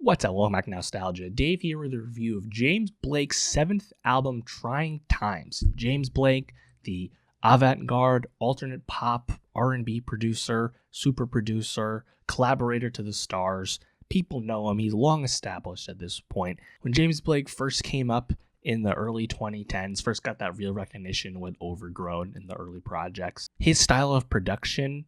What's up? Welcome back to Nowstalgia. Dave here with a review of James Blake's seventh album, Trying Times. James Blake, the avant-garde, alternate pop, R&B producer, super producer, collaborator to the stars. People know him. He's long established at this point. When James Blake first came up in the early 2010s, first got that real recognition with Overgrown in the early projects, his style of production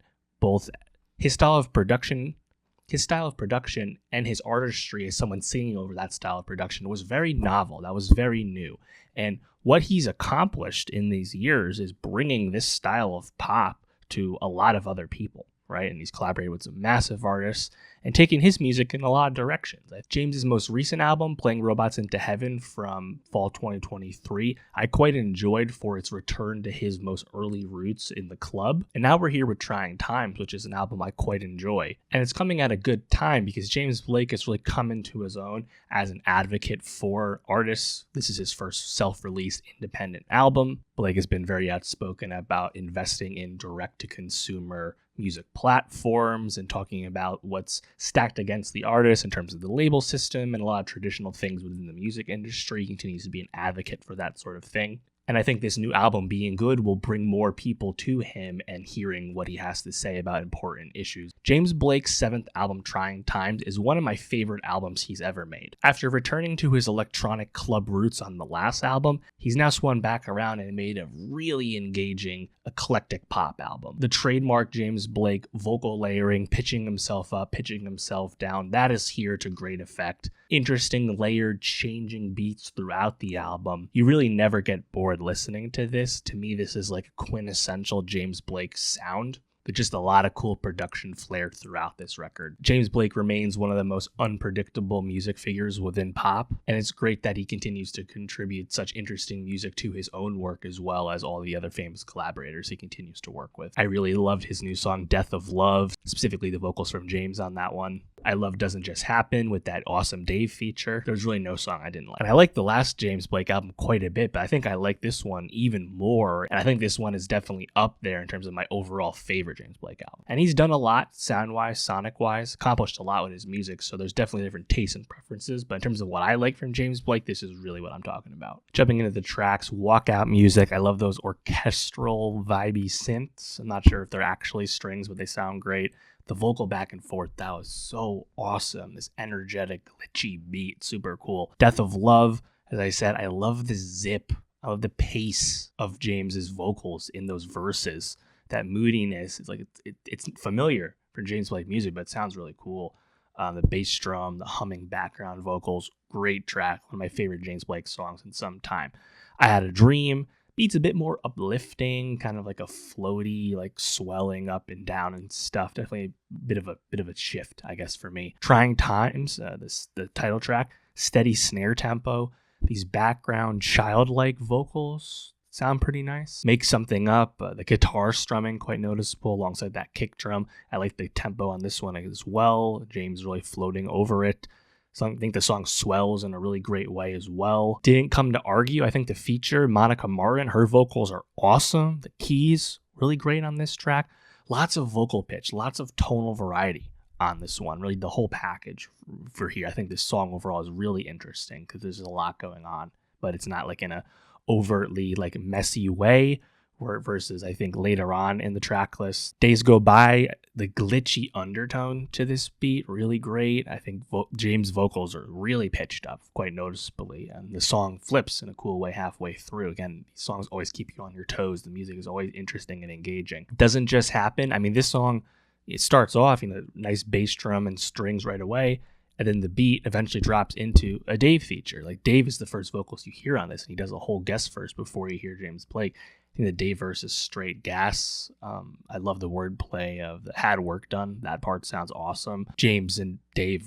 and his artistry as someone singing over that style of production was very novel. That was very new. And what he's accomplished in these years is bringing this style of pop to a lot of other people, right? And he's collaborated with some massive artists and taking his music in a lot of directions. James's most recent album, Playing Robots into Heaven from fall 2023, I quite enjoyed for its return to his most early roots in the club. And now we're here with Trying Times, which is an album I quite enjoy. And it's coming at a good time because James Blake has really come into his own as an advocate for artists. This is his first self-released independent album. Blake has been very outspoken about investing in direct-to-consumer music platforms and talking about what's stacked against the artist in terms of the label system and a lot of traditional things within the music industry. He continues to be an advocate for that sort of thing. And I think this new album being good will bring more people to him and hearing what he has to say about important issues. James Blake's seventh album, Trying Times, is one of my favorite albums he's ever made. After returning to his electronic club roots on the last album, he's now swung back around and made a really engaging, eclectic pop album. The trademark James Blake vocal layering, pitching himself up, pitching himself down, that is here to great effect. Interesting, layered, changing beats throughout the album. You really never get bored listening to this. To me, this is like a quintessential James Blake sound. There's just a lot of cool production flair throughout this record. James Blake remains one of the most unpredictable music figures within pop, and it's great that he continues to contribute such interesting music to his own work as well as all the other famous collaborators he continues to work with. I really loved his new song, Death of Love, specifically the vocals from James on that one. I love Doesn't Just Happen with that awesome Dave feature. There's really no song I didn't like. And I like the last James Blake album quite a bit, but I think I like this one even more. And I think this one is definitely up there in terms of my overall favorite James Blake album. And he's done a lot sound-wise, sonic-wise, accomplished a lot with his music, so there's definitely different tastes and preferences. But in terms of what I like from James Blake, this is really what I'm talking about. Jumping into the tracks, walkout music. I love those orchestral, vibey synths. I'm not sure if they're actually strings, but they sound great. The vocal back and forth, that was so awesome. This energetic, glitchy beat, super cool. Death of Love, as I said, I love the zip. I love the pace of James's vocals in those verses. That moodiness, it's like it's familiar for James Blake music, but it sounds really cool. The bass drum, the humming background vocals, great track. One of my favorite James Blake songs in some time. I Had a Dream. Beats a bit more uplifting, kind of like a floaty, like swelling up and down and stuff. Definitely a bit of a shift, I guess, for me. Trying Times, the title track, steady snare tempo. These background childlike vocals sound pretty nice. Make Something Up. The guitar strumming quite noticeable alongside that kick drum. I like the tempo on this one as well. James really floating over it. So I think the song swells in a really great way as well. Didn't Come to Argue. I think the feature, Monica Martin, her vocals are awesome. The keys, really great on this track. Lots of vocal pitch, lots of tonal variety on this one. Really the whole package for here. I think this song overall is really interesting because there's a lot going on, but it's not like in a overtly like messy way. Versus I think later on in the track list, Days Go By, the glitchy undertone to this beat, really great. I think James' vocals are really pitched up quite noticeably, and the song flips in a cool way halfway through. Again, these songs always keep you on your toes. The music is always interesting and engaging. Doesn't Just Happen. I mean, this song, it starts off, nice bass drum and strings right away, and then the beat eventually drops into a Dave feature. Like Dave is the first vocals you hear on this, and he does a whole guest verse before you hear James Blake. I think the Dave verse is straight gas. I love the wordplay of the had work done. That part sounds awesome. James and Dave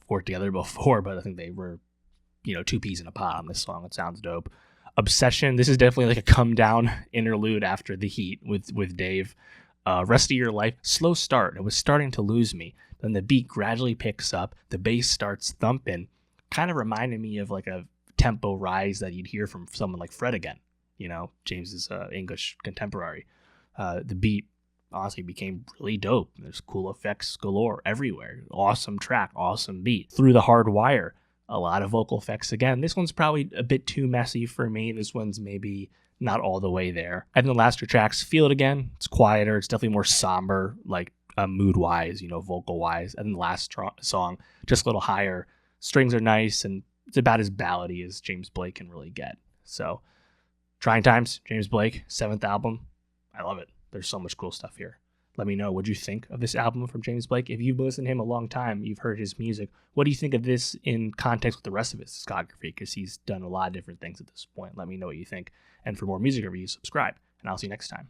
worked together before, but I think they were, two peas in a pod on this song. It sounds dope. Obsession. This is definitely like a come down interlude after the heat with Dave. Rest of Your Life. Slow start. It was starting to lose me. Then the beat gradually picks up. The bass starts thumping. Kind of reminded me of like a tempo rise that you'd hear from someone like Fred again. James's English contemporary. The beat honestly became really dope. There's cool effects galore everywhere. Awesome track, awesome beat. Through the Hard Wire, a lot of vocal effects again. This one's probably a bit too messy for me. This one's maybe not all the way there. I think the last two tracks, Feel It Again, it's quieter. It's definitely more somber, like mood-wise, vocal-wise. And the last song, just a little higher. Strings are nice, and it's about as ballady as James Blake can really get. So, Trying Times, James Blake, 7th album. I love it. There's so much cool stuff here. Let me know what you think of this album from James Blake. If you've listened to him a long time, you've heard his music. What do you think of this in context with the rest of his discography? Because he's done a lot of different things at this point. Let me know what you think. And for more music reviews, subscribe. And I'll see you next time.